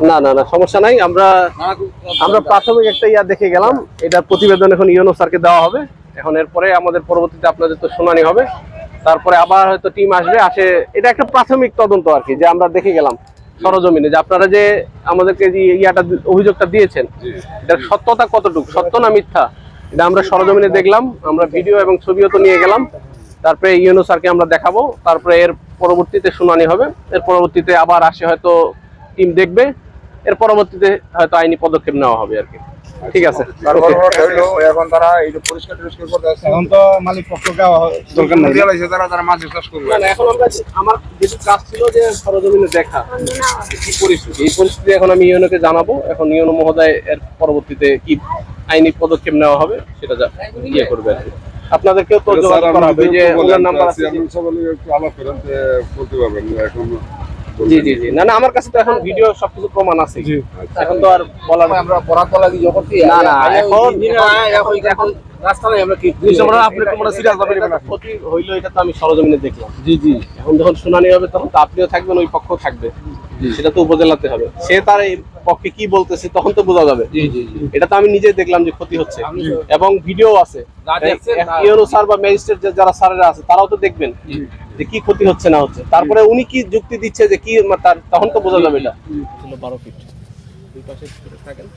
না না না সমস্যা নাই, আমরা প্রাথমিক একটা দেখে গেলাম। এটার প্রতিবেদন এখন ইউনো স্যারকে দেওয়া হবে। এখন এরপরে আমাদের পরবর্তীতে আপনাদের তো শুনানি হবে, তারপরে আবার হয়তো টিম আসে। এটা একটা প্রাথমিক তদন্ত আর কি, যে আমরা দেখে গেলাম সরজমিনে যে আপনারা যে আমাদেরকে যে অভিযোগটা দিয়েছেন, এটার সত্যতা কতটুকু, সত্য না মিথ্যা, এটা আমরা সরজমিনে দেখলাম। আমরা ভিডিও এবং ছবিও তো নিয়ে গেলাম। তারপরে ইউনো স্যারকে আমরা দেখাবো, তারপরে এর পরবর্তীতে শুনানি হবে। এর পরবর্তীতে আবার আসে, হয়তো টিম দেখবে, এর পরবর্তীতে হয়তো আইনি পদক্ষেপ নেওয়া হবে আর কি। ঠিক আছে, এখন তারা এই যে পরিষ্কার করতে আসছে, এখন তো মালিক পক্ষকে দরকার নাই, তারা মাছ চাষ করবে। এখন আমার যেটা কাজ ছিল যে সরজমিনে দেখা কি পরিস্থিতি, এই পরিস্থিতি এখন আমি ইউনোকে জানাবো। এখন ইউনো মহোদয় এর পরবর্তীতে কি আইনি পদক্ষেপ নেওয়া হবে সেটা করবে আর কি। আপনাদেরকেও তো যোগাযোগ করা হবে, যে ওনার নাম্বার আছে, একটু আলাপ করেন বলতে পারবেন এখন। জি জি জি, না না আমার কাছে তো এখন ভিডিও সবকিছু প্রমাণ আছে, এখন তো আর বলার আমরা বরাত বলা কি যখন না না এখন রাস্তা নাই, আমরা কি আপনি তোমরা সিরিয়াস ভাবে নেবেন না, ক্ষতি হইলো এটা তো আমি সরজমিনে দেখলাম। জি জি, এখন যখন শুনানি হবে তখন তো আপনিও থাকবেন, ওই পক্ষ থাকবে, সেটা তো উপজেলাতে হবে। সে তার এই পক্ষে কি বলতেছে তখন তো বোঝা যাবে। জি জি, এটা তো আমি নিজে দেখলাম যে ক্ষতি হচ্ছে, এবং ভিডিও আছে। ইউনো স্যার বা ম্যাজিস্ট্রেট যারা স্যারেরা আছে তারাও তো দেখবেন যে কি ক্ষতি হচ্ছে না হচ্ছে। তারপরে উনি কি যুক্তি দিচ্ছে যে কি, তখন তো বোঝা যাবে। এটা 12 ফিট দুই পাশে থাকেন।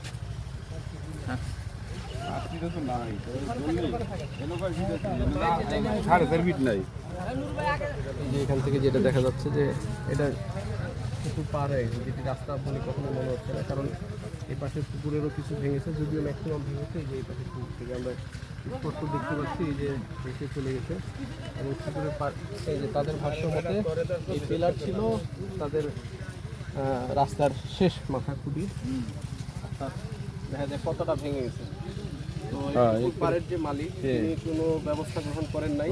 এখান থেকে যেটা দেখা যাচ্ছে যে এটা কিছু পারে যেটি রাস্তা বলে কখনো মনে হচ্ছে না, কারণ এই পাশে পুকুরেরও কিছু ভেঙেছে, যদিও ম্যাক্সিমাম ভেঙেছে। যে এই পাশে পুকুর থেকে আমরা স্পষ্ট দেখতে পাচ্ছি যে ভেসে চলে গেছে। এবং পুকুরের এই যে তাদের ভাষ্য মতে এই পিলার ছিল তাদের রাস্তার শেষ মাথা খুঁটি, দেখা যায় কতটা ভেঙে গেছে। তো এই পাড়ের যে মালিক তিনি কোনো ব্যবস্থা গ্রহণ করেন নাই।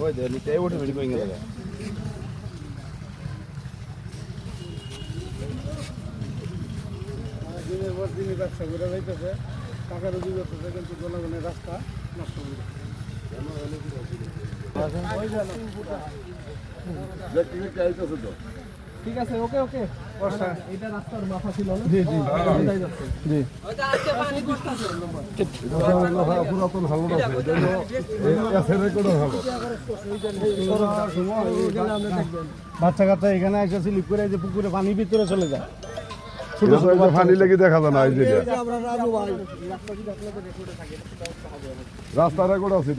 দিনের পর দিনই ব্যবসা করে যাইতেছে, টাকা রুজি করতেছে, কিন্তু জনগণের রাস্তা নষ্ট করে ঠিক আছে, ওকে ওকে, এটা রাস্তার মাথা ছিল না। জি জি জি, পুরাতন ভালো বাচ্চা কাচ্চা এখানে এসে স্লিপ করে যে পুকুরে পানির ভিতরে চলে যায়, ছোট ছোট পানি লেগে দেখা যায় না। এই যে রাস্তা রেকর্ড আছে,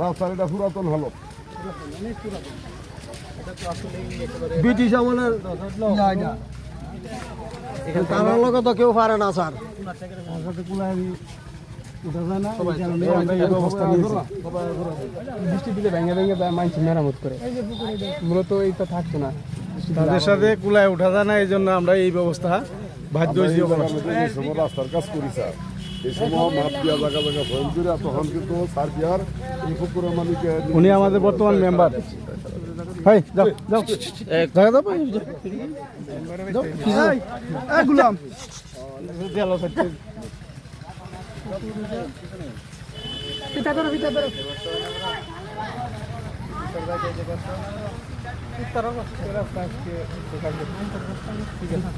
রাস্তার এটা পুরাতন হলো, ব্রিটিশ আমলের। তার লগে তো কেউ পারে না স্যার, বৃষ্টি দিলে ভেঙে ভেঙে মানুষ মেরামত করে, মূলত এইটা থাকতো না। তাদের সাথে কুলায় উঠা যায় না, এই জন্য আমরা এই ব্যবস্থা বাধ্য হয়েছি। রাস্তার কাজ করি স্যার, এই সময় মাপ দিয়া জায়গা জায়গা ভয় করে, তখন কিন্তু স্যার বিহার এই পুকুরের মালিকে উনি আমাদের বর্তমান মেম্বার। ভাই যাও যাও জায়গা দাও গুলাম পিঠা করো পিঠা করো ঠিক আছে।